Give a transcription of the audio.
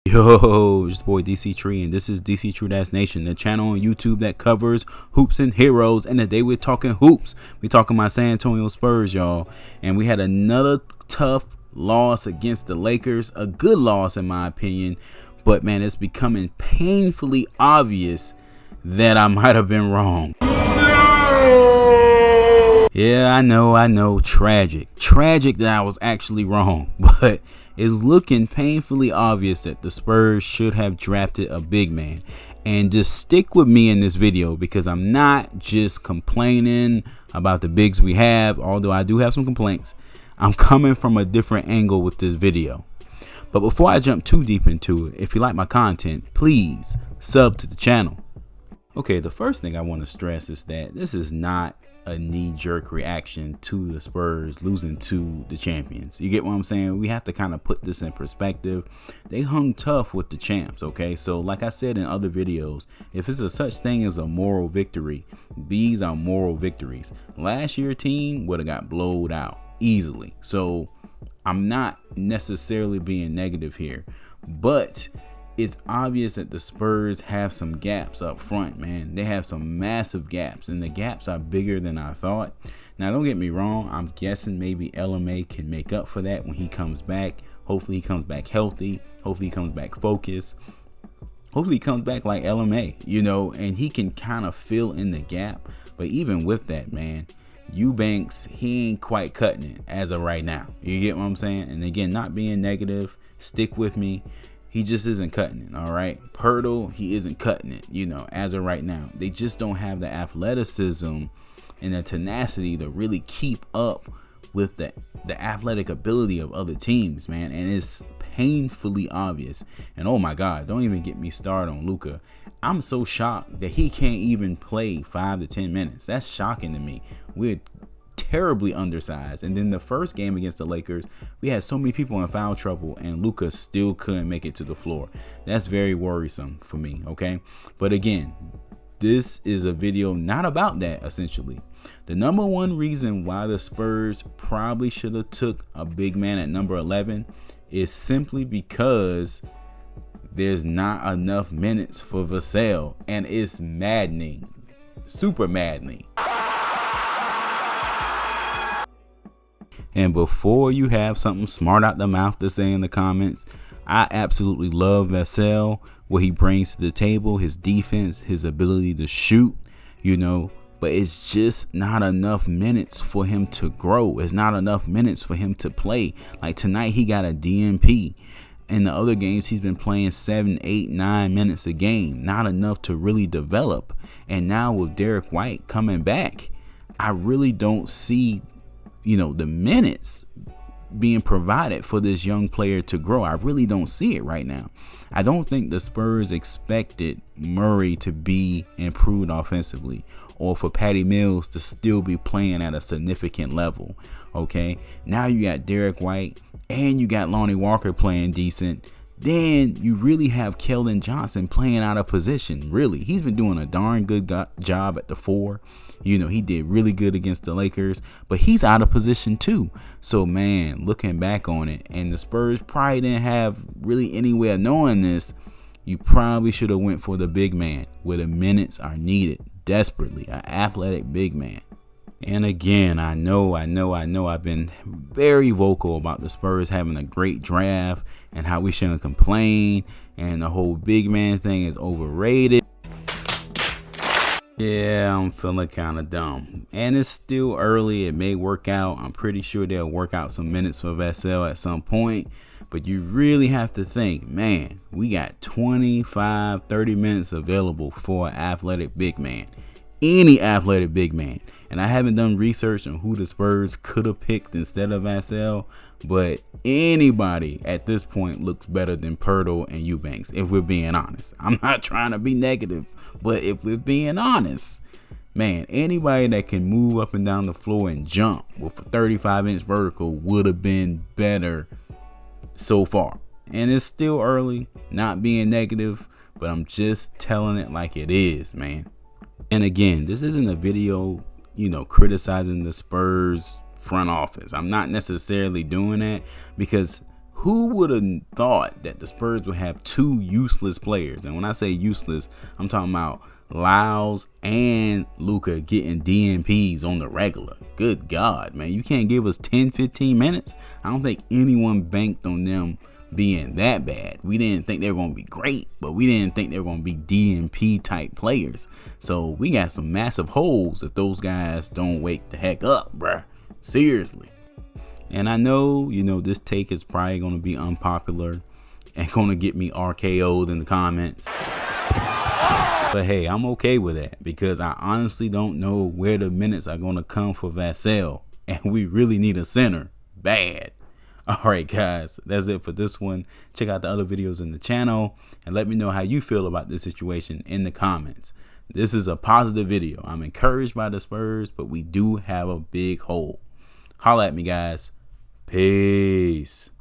Yo, it's your boy Dctree, and this is Dctree-Nation, the channel on YouTube that covers hoops and heroes. And today we're talking hoops. We're talking my San Antonio Spurs, y'all. And we had another tough loss against the Lakers. A good loss, in my opinion. But, man, it's becoming painfully obvious that I might have been wrong. Yeah, I know. Tragic that I was actually wrong. But it's looking painfully obvious that the Spurs should have drafted a big man. And just stick with me in this video, because I'm not just complaining about the bigs we have, although I do have some complaints. I'm coming from a different angle with this video. But before I jump too deep into it, if you like my content, please sub to the channel. Okay, the first thing I want to stress is that this is not a knee-jerk reaction to the Spurs losing to the champions. You get what I'm saying? We have to kind of put this in perspective. They hung tough with the champs, okay? So like I said in other videos, if it's a such thing as a moral victory, these are moral victories. Last year's team would have got blowed out easily. So I'm not necessarily being negative here, but it's obvious that the Spurs have some gaps up front, man. They have some massive gaps, and the gaps are bigger than I thought. Now, don't get me wrong. I'm guessing maybe LMA can make up for that when he comes back. Hopefully, he comes back healthy. Hopefully, he comes back focused. Hopefully, he comes back like LMA, you know, and he can kind of fill in the gap. But even with that, man, Eubanks, he ain't quite cutting it as of right now. You get what I'm saying? And again, not being negative, stick with me. He just isn't cutting it, all right? Pirtle, he isn't cutting it, you know, as of right now. They just don't have the athleticism and the tenacity to really keep up with the athletic ability of other teams, man. And it's painfully obvious. And oh my God, don't even get me started on Luka. I'm so shocked that he can't even play 5 to 10 minutes. That's shocking to me. We're terribly undersized, and then the first game against the Lakers, we had so many people in foul trouble, and Luka still couldn't make it to the floor. That's very worrisome for me, okay? But again, this is a video not about that. Essentially, the number one reason why the Spurs probably should have took a big man at number 11 is simply because there's not enough minutes for Vassell, and it's maddening, super maddening. And before you have something smart out the mouth to say in the comments, I absolutely love Vassell, what he brings to the table, his defense, his ability to shoot, you know, but it's just not enough minutes for him to grow. It's not enough minutes for him to play. Like tonight, he got a DNP. In the other games, he's been playing 7, 8, 9 minutes a game. Not enough to really develop. And now with Derek White coming back, I really don't see, you know, the minutes being provided for this young player to grow. I really don't see it right now. I don't think the Spurs expected Murray to be improved offensively, or for Patty Mills to still be playing at a significant level. Okay, now you got Derek White and you got Lonnie Walker playing decent. Then you really have Keldon Johnson playing out of position. Really, he's been doing a darn good job at the 4. You know, he did really good against the Lakers, but he's out of position too. So, man, looking back on it, and the Spurs probably didn't have really any way of knowing this, you probably should have went for the big man where the minutes are needed desperately, an athletic big man. And again, I know I've been very vocal about the Spurs having a great draft and how we shouldn't complain, and the whole big man thing is overrated. Yeah, I'm feeling kind of dumb. And it's still early. It may work out. I'm pretty sure they'll work out some minutes for Vassell at some point. But you really have to think, man, we got 25, 30 minutes available for an athletic big man. Any athletic big man. And I haven't done research on who the Spurs could have picked instead of Vassell, but anybody at this point looks better than Pirtle and Eubanks, if we're being honest. I'm not trying to be negative, but if we're being honest, man, anybody that can move up and down the floor and jump with a 35-inch vertical would have been better so far. And it's still early, not being negative, but I'm just telling it like it is, man. And again, this isn't a video, you know, criticizing the Spurs front office. I'm not necessarily doing that, because Who would have thought that the Spurs would have two useless players? And when I say useless, I'm talking about Lyles and Luka getting DNPs on the regular. Good God, man. You can't give us 10-15 minutes? I don't think anyone banked on them being that bad. We didn't think they were going to be great, but we didn't think they were going to be DNP type players. So we got some massive holes if those guys don't wake the heck up, bruh. Seriously. And I know, this take is probably going to be unpopular and going to get me RKO'd in the comments. But hey, I'm okay with that because I honestly don't know where the minutes are going to come for Vassell. And we really need a center. Bad. All right, guys, that's it for this one. Check out the other videos in the channel and let me know how you feel about this situation in the comments. This is a positive video. I'm encouraged by the Spurs, but we do have a big hole. Holla at me, guys. Peace.